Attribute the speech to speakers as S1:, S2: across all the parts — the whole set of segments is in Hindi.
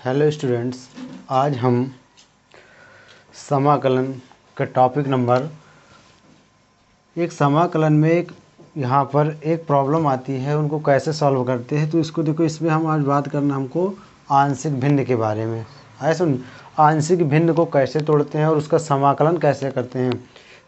S1: हेलो स्टूडेंट्स, आज हम समाकलन का टॉपिक नंबर एक समाकलन में यहाँ पर एक प्रॉब्लम आती है, उनको कैसे सॉल्व करते हैं। तो इसको देखो, इसमें हम आज बात करना हमको आंशिक भिन्न के बारे में। आए सुन, आंशिक भिन्न को कैसे तोड़ते हैं और उसका समाकलन कैसे करते हैं।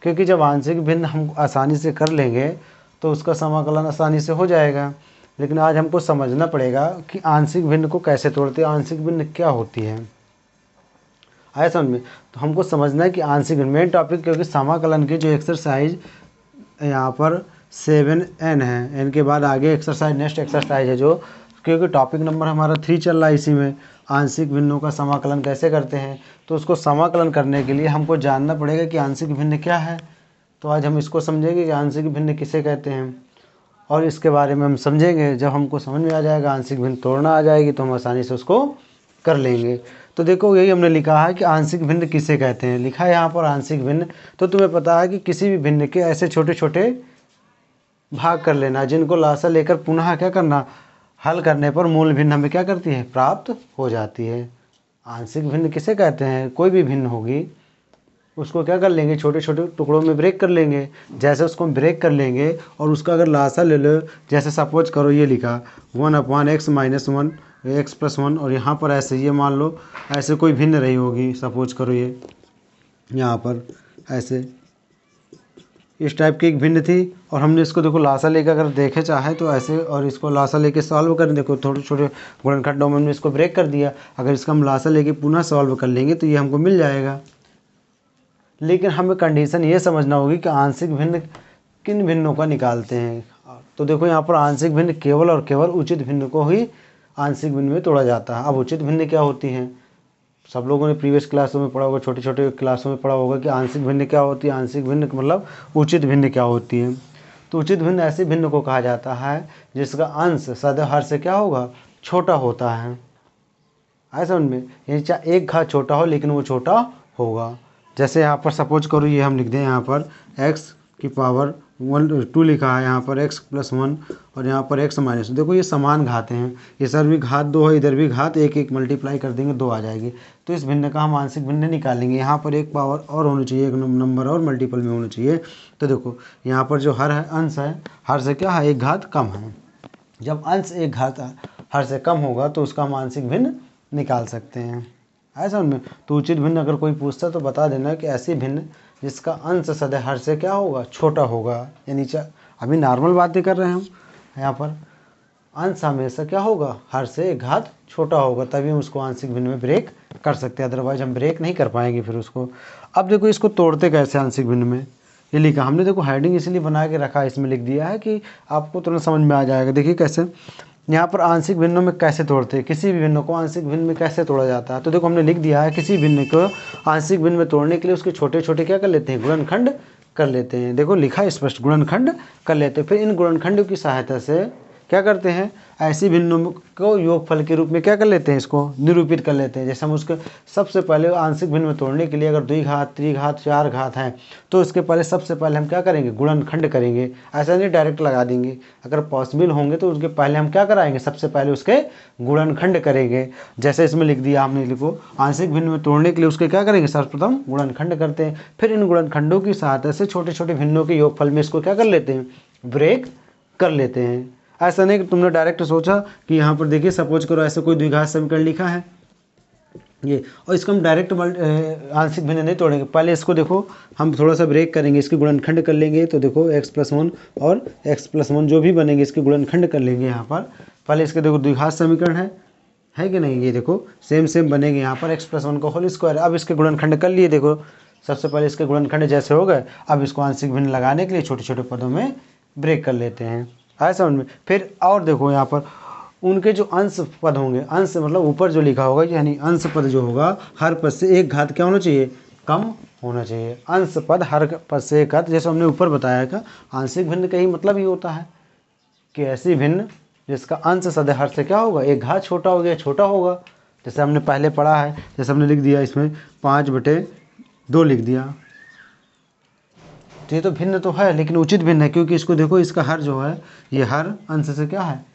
S1: क्योंकि जब आंशिक भिन्न हम आसानी से कर लेंगे तो उसका समाकलन आसानी से हो जाएगा। लेकिन आज हमको समझना पड़ेगा कि आंशिक भिन्न को कैसे तोड़ते हैं, आंशिक भिन्न क्या होती है। आया समझ में? तो हमको समझना है कि आंशिक भिन्न मेन टॉपिक, क्योंकि समाकलन की जो एक्सरसाइज यहाँ पर 7n है, n के बाद आगे एक्सरसाइज नेक्स्ट एक्सरसाइज है, जो क्योंकि टॉपिक नंबर हमारा 3 चल रहा है, इसी में आंशिक भिन्नों का समाकलन कैसे करते हैं। तो उसको समाकलन करने के लिए हमको जानना पड़ेगा कि आंशिक भिन्न क्या है। तो आज हम इसको समझेंगे कि आंशिक भिन्न किसे कहते हैं, और इसके बारे में हम समझेंगे। जब हमको समझ में आ जाएगा, आंशिक भिन्न तोड़ना आ जाएगी, तो हम आसानी से उसको कर लेंगे। तो देखो, यही हमने लिखा है कि आंशिक भिन्न किसे कहते हैं। लिखा है यहाँ पर आंशिक भिन्न। तो तुम्हें पता है कि किसी भी भिन्न के ऐसे छोटे छोटे भाग कर लेना, जिनको लासा लेकर पुनः क्या करना, हल करने पर मूल भिन्न हमें क्या करती है, प्राप्त हो जाती है। आंशिक भिन्न किसे कहते हैं? कोई भी भिन्न होगी उसको क्या कर लेंगे, छोटे छोटे टुकड़ों में ब्रेक कर लेंगे। जैसे उसको हम ब्रेक कर लेंगे और उसका अगर लासा ले लो, जैसे सपोज करो ये लिखा 1/x - 1 x + 1, और यहाँ पर ऐसे ये मान लो ऐसे कोई भिन्न रही होगी। सपोज करो ये यहाँ पर ऐसे इस टाइप की एक भिन्न थी, और हमने इसको देखो लासा लेकर अगर देखे चाहे तो ऐसे, और इसको लासा लेके सॉल्व करें। देखो थोड़े छोटे गुणनखंडों में हमने इसको ब्रेक कर दिया। अगर इसका हम लासा लेके पुनः सॉल्व कर लेंगे तो ये हमको मिल जाएगा। लेकिन हमें कंडीशन ये समझना होगी कि आंशिक भिन्न किन भिन्नों का निकालते हैं। तो देखो यहाँ पर आंशिक भिन्न केवल और केवल उचित भिन्न को ही आंशिक भिन्न में तोड़ा जाता है। अब उचित भिन्न क्या होती हैं? सब लोगों ने प्रीवियस क्लासों में पढ़ा होगा, छोटे छोटे क्लासों में पढ़ा होगा कि आंशिक भिन्न क्या होती है। आंशिक भिन्न मतलब उचित भिन्न क्या होती है। तो उचित भिन्न ऐसे भिन्न को कहा जाता है जिसका अंश सदैव हर से क्या होगा, छोटा होता है। ऐसा उनमें यानी चाहे एक घात छोटा हो, लेकिन वो छोटा होगा। जैसे यहाँ पर सपोज करो, ये हम लिख दें यहाँ पर x⁻2 लिखा है, यहाँ पर x + 1 और यहाँ पर x - 2। देखो ये समान घातें हैं, इधर भी घात 2 है, इधर भी घात 1 मल्टीप्लाई कर देंगे 2 आ जाएगी। तो इस भिन्न का हम आंशिक भिन्न निकालेंगे। यहाँ पर एक पावर और होनी चाहिए, एक नंबर और मल्टीपल में होना चाहिए। तो देखो यहाँ पर जो हर है, अंश है, हर से क्या है, एक घात कम है। जब अंश एक घात हर से कम होगा तो उसका हम आंशिक भिन्न निकाल सकते हैं। ऐसा उनमें तो उचित भिन्न अगर कोई पूछता तो बता देना कि ऐसी भिन्न जिसका अंश सदैव हर से क्या होगा, छोटा होगा। यानी अभी नॉर्मल बातें कर रहे हैं हम, यहाँ पर अंश हमेशा क्या होगा, हर से एक घात छोटा होगा, तभी हम उसको आंशिक भिन्न में ब्रेक कर सकते हैं। अदरवाइज हम ब्रेक नहीं कर पाएंगे फिर उसको। अब देखो इसको तोड़ते कैसे आंशिक भिन्न में, ये लिखा हमने। देखो हेडिंग इसलिए बना के रखा है, इसमें लिख दिया है कि आपको तुरंत समझ में आ जाएगा। देखिए कैसे यहाँ पर आंशिक भिन्नों में कैसे तोड़ते हैं, किसी भी भिन्न को आंशिक भिन्न में कैसे तोड़ा जाता है। तो देखो हमने लिख दिया है, किसी भिन्न को आंशिक भिन्न में तोड़ने के लिए उसके छोटे छोटे क्या कर लेते हैं, गुणनखंड कर लेते हैं। देखो लिखा है स्पष्ट, गुणनखंड कर लेते हैं। फिर इन गुणनखंडों की सहायता से क्या करते हैं, ऐसी भिन्नों को योगफल के रूप में क्या कर लेते हैं, इसको निरूपित कर लेते हैं। जैसे हम उसके सबसे पहले आंशिक भिन्न में तोड़ने के लिए अगर द्विघात, त्रिघात, 4 घात हैं, तो उसके पहले सबसे पहले हम क्या करेंगे, गुणनखंड करेंगे। ऐसा नहीं डायरेक्ट लगा देंगे। अगर पॉसिबल होंगे तो उसके पहले हम क्या कराएंगे, सबसे पहले उसके गुणनखंड करेंगे। जैसे इसमें लिख दिया हमने, लिखो आंशिक भिन्न में तोड़ने के लिए उसके क्या करेंगे, सर्वप्रथम गुणनखंड करते हैं। फिर इन गुणनखंडों की सहायता से छोटे छोटे भिन्नों के योगफल में इसको क्या कर लेते हैं, ब्रेक कर लेते हैं। ऐसा नहीं कि तुमने डायरेक्ट सोचा कि यहाँ पर देखिए सपोज करो ऐसे कोई द्विघात समीकरण लिखा है ये, और इसको हम डायरेक्ट आंशिक भिन्न नहीं तोड़ेंगे। पहले इसको देखो हम थोड़ा सा ब्रेक करेंगे, इसके गुणनखंड कर लेंगे। तो देखो x + 1 और x + 1 जो भी बनेंगे इसके गुणनखंड कर लेंगे। यहाँ पर पहले इसके देखो द्विघात समीकरण है कि नहीं, ये देखो सेम बनेंगे। यहाँ पर x + 1 का होल स्क्वायर। अब इसके गुणनखंड कर लिए। देखो सबसे पहले इसके गुणनखंड जैसे हो गए, अब इसको आंशिक भिन्न लगाने के लिए छोटे छोटे पदों में ब्रेक कर लेते हैं। ऐसा उनमें फिर और देखो यहाँ पर उनके जो अंश पद होंगे, अंश मतलब ऊपर जो लिखा होगा, यानी अंश पद जो होगा हर पद से एक घात क्या होना चाहिए, कम होना चाहिए। अंश पद हर पद से एक घात, जैसे हमने ऊपर बताया था, आंशिक भिन्न का ही मतलब ही होता है कि ऐसी भिन्न जिसका अंश सदैव हर से क्या होगा, एक घात छोटा हो गया, छोटा होगा। जैसे हमने पहले पढ़ा है, जैसे हमने लिख दिया इसमें 5/2 लिख दिया। तो ये तो भिन्न तो है, लेकिन उचित भिन्न है, क्योंकि इसको देखो इसका हर जो है, ये हर अंश से क्या है,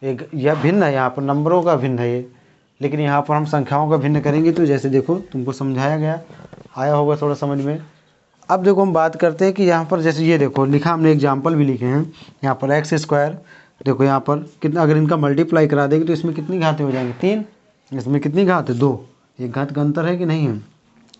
S1: एक यह भिन्न है, यहाँ पर नंबरों का भिन्न है ये, लेकिन यहाँ पर हम संख्याओं का भिन्न करेंगे। तो जैसे देखो तुमको समझाया गया, आया होगा थोड़ा समझ में। अब देखो हम बात करते हैं कि यहाँ पर जैसे ये देखो लिखा, हमने एग्जाम्पल भी लिखे हैं यहाँ पर एक्स स्क्वायर। देखो यहाँ पर कितना, अगर इनका मल्टीप्लाई करा देंगे तो इसमें कितनी घातें हो जाएंगी, 3। इसमें कितनी घात है, 2। एक घात का अंतर है कि नहीं है।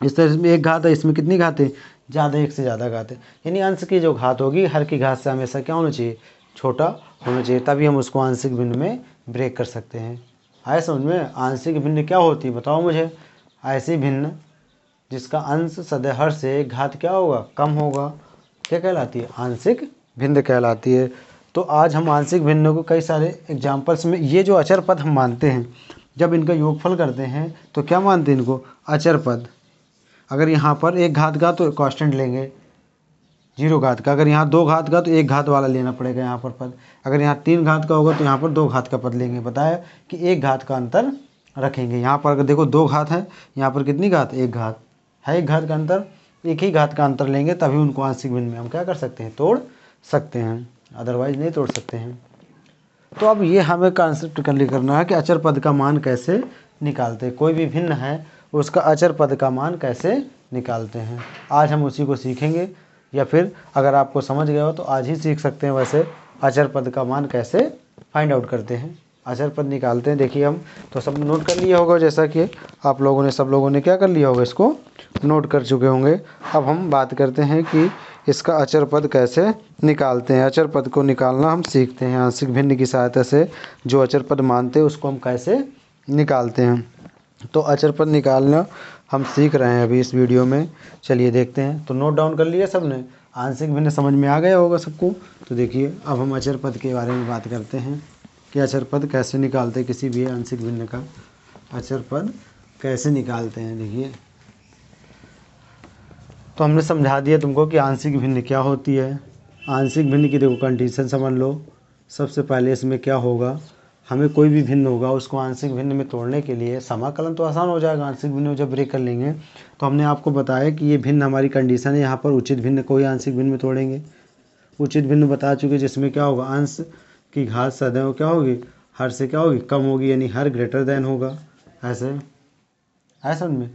S1: इस तरह इसमें एक घात है, इसमें कितनी घातें, ज़्यादा, एक से ज़्यादा घातें। यानी अंश की जो घात होगी हर की घात से हमेशा क्या होना चाहिए, छोटा होना चाहिए, तभी हम उसको आंशिक भिन्न में ब्रेक कर सकते हैं। आए समझ में। आंशिक भिन्न क्या होती है बताओ मुझे। ऐसी भिन्न जिसका अंश सदैहर से एक घात क्या होगा, कम होगा, क्या कहलाती है, आंशिक भिन्न कहलाती है। तो आज हम आंशिक भिन्न को कई सारे एग्जाम्पल्स में, ये जो अचर पद हम मानते हैं, जब इनका योगफल करते हैं तो क्या मानते हैं इनको, अचर पद। अगर यहाँ पर एक घात का तो कांस्टेंट लेंगे, 0 घात का। अगर यहाँ 2 घात का तो 1 घात वाला लेना पड़ेगा यहाँ पर पद। अगर यहाँ 3 घात का होगा तो यहाँ पर 2 घात का पद लेंगे। बताया कि 1 घात का अंतर रखेंगे। यहाँ पर अगर देखो 2 घात है, यहाँ पर कितनी घात, 1 घात है, 1 घात का अंतर, एक ही घात का अंतर लेंगे, तभी उनको आंशिक भिन्न में हम क्या कर सकते हैं, तोड़ सकते हैं, अदरवाइज नहीं तोड़ सकते हैं। तो अब ये हमें कॉन्सेप्ट क्लियर करना है कि अचर पद का मान कैसे निकालते हैं। कोई भी भिन्न है उसका अचर पद का मान कैसे निकालते हैं, आज हम उसी को सीखेंगे। या फिर अगर आपको समझ गया हो तो आज ही सीख सकते हैं। वैसे अचर पद का मान कैसे फाइंड आउट करते हैं, अचर पद निकालते हैं। देखिए हम तो सब नोट कर लिया होगा, जैसा कि आप लोगों ने, सब लोगों ने क्या कर लिया होगा, इसको नोट कर चुके होंगे। अब हम बात करते हैं कि इसका अचर पद कैसे निकालते हैं। अचर पद को निकालना हम सीखते हैं आंशिक भिन्न की सहायता से। जो अचर पद मानते हैं उसको हम कैसे निकालते हैं, तो अचर पद निकालना हम सीख रहे हैं अभी इस वीडियो में। चलिए देखते हैं। तो नोट डाउन कर लिया सबने, आंशिक भिन्न समझ में आ गया होगा सबको। तो देखिए अब हम अचर पद के बारे में बात करते हैं कि अचर पद कैसे निकालते हैं, किसी भी आंशिक भिन्न का अचर पद कैसे निकालते हैं। देखिए तो हमने समझा दिया तुमको कि आंशिक भिन्न क्या होती है। आंशिक भिन्न की देखो कंडीशन समझ लो। सबसे पहले इसमें क्या होगा, हमें कोई भी भिन्न होगा उसको आंशिक भिन्न में तोड़ने के लिए समाकलन तो आसान हो जाएगा। आंशिक भिन्न में जब ब्रेक कर लेंगे तो हमने आपको बताया कि ये भिन्न हमारी कंडीशन है। यहाँ पर उचित भिन्न को ही आंशिक भिन्न में तोड़ेंगे। उचित भिन्न बता चुके, जिसमें क्या होगा, अंश की घात सदैव क्या होगी, हर से क्या होगी, कम होगी, यानी हर ग्रेटर देन होगा। ऐसे समझ में।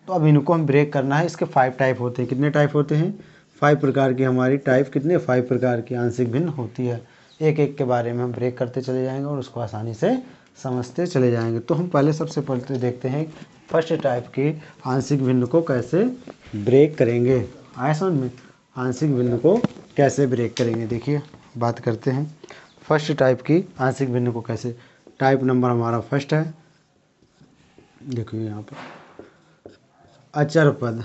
S1: तो अब इनको हम ब्रेक करना है। इसके 5 टाइप होते हैं। कितने टाइप होते हैं, 5 प्रकार की हमारी टाइप, कितने, 5 प्रकार की आंशिक भिन्न होती है। एक एक के बारे में हम ब्रेक करते चले जाएंगे और उसको आसानी से समझते चले जाएंगे। तो हम पहले सबसे पहले देखते हैं फर्स्ट टाइप के आंशिक भिन्न को कैसे ब्रेक करेंगे। आए समझ में, आंशिक भिन्न को कैसे ब्रेक करेंगे। देखिए बात करते हैं फर्स्ट टाइप की आंशिक भिन्न को कैसे। टाइप नंबर हमारा फर्स्ट है। देखिए यहाँ पर अचर पद,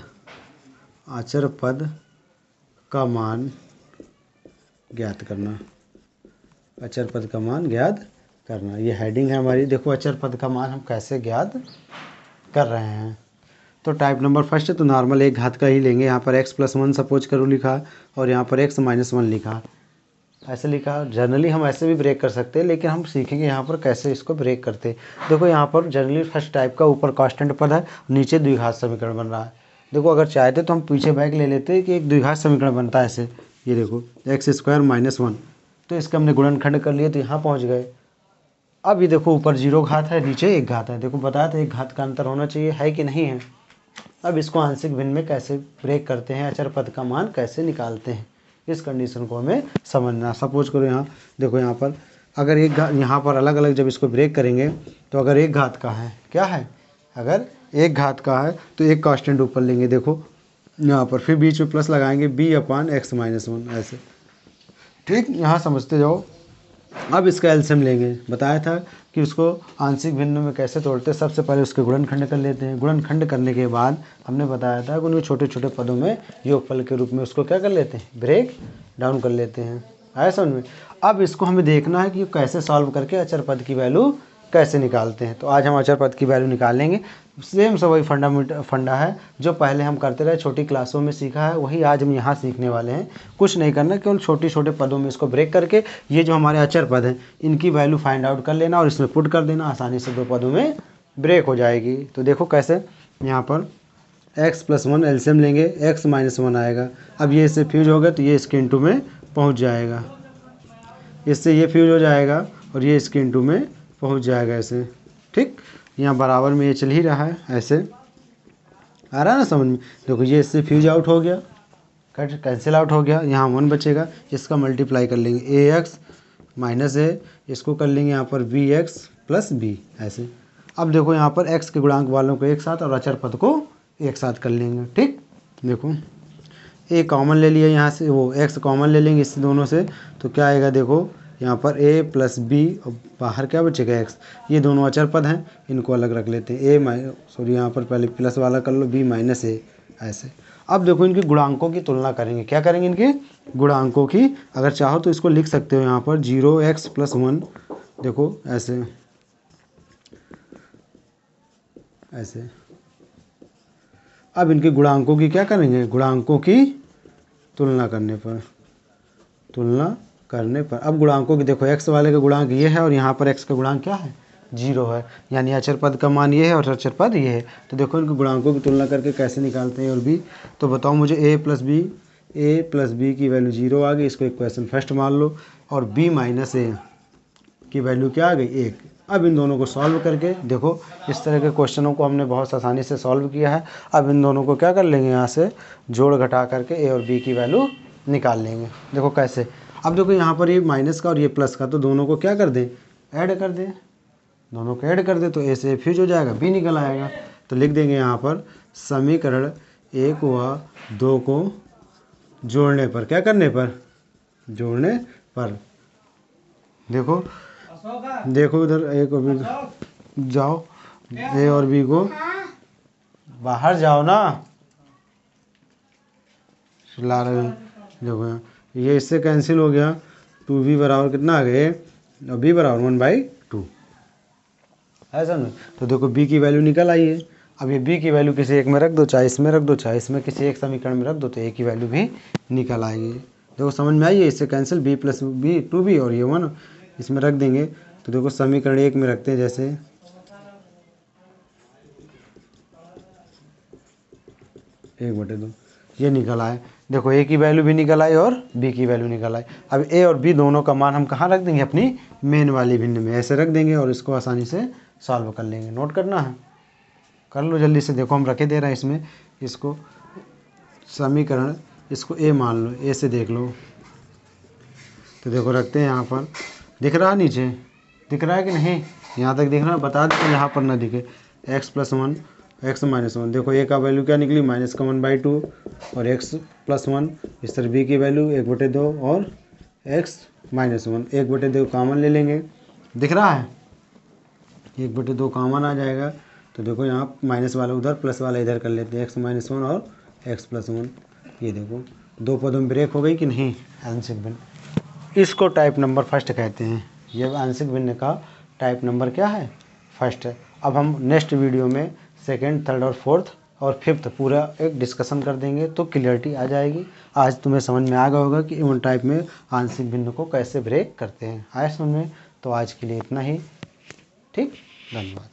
S1: अचर पद का मान ज्ञात करना, अचर पद का मान ज्ञात करना, ये हेडिंग है हमारी। देखो अचर पद का मान हम कैसे ज्ञात कर रहे हैं। तो टाइप नंबर फर्स्ट है, तो नॉर्मल 1 घात का ही लेंगे। यहाँ पर x+1 सपोज करो लिखा और यहाँ पर x-1 लिखा, ऐसे लिखा। जनरली हम ऐसे भी ब्रेक कर सकते हैं, लेकिन हम सीखेंगे यहाँ पर कैसे इसको ब्रेक करते हैं। देखो यहाँ पर जनरली फर्स्ट टाइप का ऊपर कांस्टेंट पद है, नीचे द्विघात समीकरण बन रहा है। देखो अगर चाहते तो हम पीछे बैक ले लेते कि एक द्विघात समीकरण बनता है ऐसे। ये देखो x² - 1, तो इसका हमने गुणनखंड कर लिया तो यहाँ पहुँच गए। अब ये देखो ऊपर 0 घात है, नीचे 1 घात है। देखो बताया था 1 घात का अंतर होना चाहिए, है कि नहीं है। अब इसको आंशिक भिन्न में कैसे ब्रेक करते हैं, अचर पद का मान कैसे निकालते हैं, इस कंडीशन को हमें समझना। सपोज करो यहाँ देखो, यहाँ पर अगर 1 घात, यहाँ पर अलग अलग जब इसको ब्रेक करेंगे तो अगर 1 घात का है, क्या है, अगर 1 घात का है तो एक कांस्टेंट ऊपर लेंगे। देखो यहाँ पर फिर बीच में प्लस लगाएंगे b/x-1 ऐसे। ठीक, यहाँ समझते जाओ। अब इसका एलसीएम लेंगे। बताया था कि उसको आंशिक भिन्न में कैसे तोड़ते हैं। सबसे पहले उसके गुणनखंड कर लेते हैं। गुणनखंड करने के बाद हमने बताया था कि उन्हें छोटे छोटे पदों में योगफल के रूप में उसको क्या कर लेते हैं, ब्रेक डाउन कर लेते हैं। आया समझ में। अब इसको हमें देखना है कि कैसे सॉल्व करके अचर पद की वैल्यू कैसे निकालते हैं। तो आज हम अचर पद की वैल्यू निकालेंगे। सेम सब वही फंडा है जो पहले हम करते रहे, छोटी क्लासों में सीखा है, वही आज हम यहाँ सीखने वाले हैं। कुछ नहीं करना, केवल छोटे छोटे पदों में इसको ब्रेक करके ये जो हमारे अचर पद हैं इनकी वैल्यू फाइंड आउट कर लेना और इसमें पुट कर देना। आसानी से 2 पदों में ब्रेक हो जाएगी। तो देखो कैसे, यहाँ पर x+1 एलसीएम लेंगे, x-1 आएगा। अब ये इससे फ्यूज होगा तो ये इसके इंटू में पहुँच जाएगा, इससे ये फ्यूज हो जाएगा और ये इसके इंटू में पहुँच जाएगा ऐसे। ठीक, यहाँ बराबर में ये चल ही रहा है, ऐसे आ रहा है ना समझ में। देखो ये इससे फ्यूज आउट हो गया, कट कैंसिल आउट हो गया, यहाँ 1 बचेगा, इसका मल्टीप्लाई कर लेंगे ए एक्स माइनस ए, इसको कर लेंगे यहाँ पर बी एक्स प्लस बी ऐसे। अब देखो यहाँ पर x के गुणांक वालों को एक साथ और अचर पद को एक साथ कर लेंगे। ठीक, देखो a कॉमन ले लिया यहाँ से, वो x कॉमन ले लेंगे इस दोनों से, तो क्या आएगा देखो यहाँ पर a प्लस बी और बाहर क्या बचेगा x। ये दोनों अचर पद हैं, इनको अलग रख लेते हैं, यहाँ पर पहले प्लस वाला कर लो b माइनस ए ऐसे। अब देखो इनके गुणांकों की तुलना करेंगे, क्या करेंगे इनके गुणांकों की। अगर चाहो तो इसको लिख सकते हो यहाँ पर 0x + 1, देखो ऐसे ऐसे। अब इनके गुणांकों की क्या करेंगे, गुणांकों की तुलना करने पर अब गुणांकों की देखो x वाले का गुणांक ये है और यहाँ पर x का गुणांक क्या है 0 है, यानी अचर पद का मान ये है और अचर पद ये है। तो देखो इनके गुणांकों की तुलना करके कैसे निकालते हैं और भी। तो बताओ मुझे a प्लस बी की वैल्यू 0 आ गई, इसको इक्वेशन फर्स्ट मान लो, और b माइनस ए की वैल्यू क्या आ गई 1। अब इन दोनों को सॉल्व करके देखो, इस तरह के क्वेश्चनों को हमने बहुत आसानी से सॉल्व किया है। अब इन दोनों को क्या कर लेंगे, यहाँ से जोड़ घटा करके ए और बी की वैल्यू निकाल लेंगे। देखो कैसे, अब देखो यहाँ पर ये माइनस का और ये प्लस का, तो दोनों को क्या कर दें, ऐड कर दें, दोनों को ऐड कर दें, तो ए से फ्यूज हो जाएगा, बी निकल आएगा। तो लिख देंगे यहाँ पर समीकरण 1 व 2 को जोड़ने पर, क्या करने पर, जोड़ने पर। देखो उधर एक और बी जाओ, ए और बी को बाहर जाओ ना, ला रहे हैं। देखो यहाँ ये इससे कैंसिल हो गया, 2b बराबर कितना आ गए, और b बराबर 1/2 ऐसा नहीं। तो देखो b की वैल्यू निकल आई है। अब ये b की वैल्यू किसी एक में रख दो, चाहे इसमें रख दो, चाहे इसमें किसी एक समीकरण में रख दो, तो a की वैल्यू भी निकल आएगी। देखो समझ में आई है, इससे cancel b plus B 2b और ये 1 इसमें रख देंगे। तो देखो समीकरण 1 में रखते हैं, जैसे 1/2 ये निकल आए। देखो a की वैल्यू भी निकल आई और b की वैल्यू निकल आई। अब a और b दोनों का मान हम कहाँ रख देंगे, अपनी मेन वाली भिन्न में ऐसे रख देंगे और इसको आसानी से सॉल्व कर लेंगे। नोट करना है, कर लो जल्दी से। देखो हम रखे दे रहे हैं इसमें, इसको समीकरण, इसको a मान लो, a से देख लो। तो देखो रखते हैं यहाँ पर, दिख रहा है नीचे, दिख रहा है कि नहीं, यहाँ तक दिख रहा है, बता दें यहाँ पर ना दिखे। x + 1 x - 1, देखो a का वैल्यू क्या निकली -1/2 और x + 1, इस तरह b की वैल्यू 1/2 और x - 1 1/2 कॉमन ले लेंगे, दिख रहा है 1/2 कॉमन आ जाएगा। तो देखो यहाँ माइनस वाला उधर, प्लस वाला इधर कर लेते हैं, x - 1 और x + 1। ये देखो दो पदों में ब्रेक हो गई कि नहीं, आंशिक भिन्न। इसको टाइप नंबर फर्स्ट कहते हैं। ये आंशिक भिन्न का टाइप नंबर क्या है, फर्स्ट है। अब हम नेक्स्ट वीडियो में सेकंड, थर्ड और फोर्थ और फिफ्थ पूरा एक डिस्कशन कर देंगे, तो क्लियरिटी आ जाएगी। आज तुम्हें समझ में आ गया होगा कि इवन टाइप में आंशिक भिन्न को कैसे ब्रेक करते हैं। आए समझ में? तो आज के लिए इतना ही, ठीक, धन्यवाद।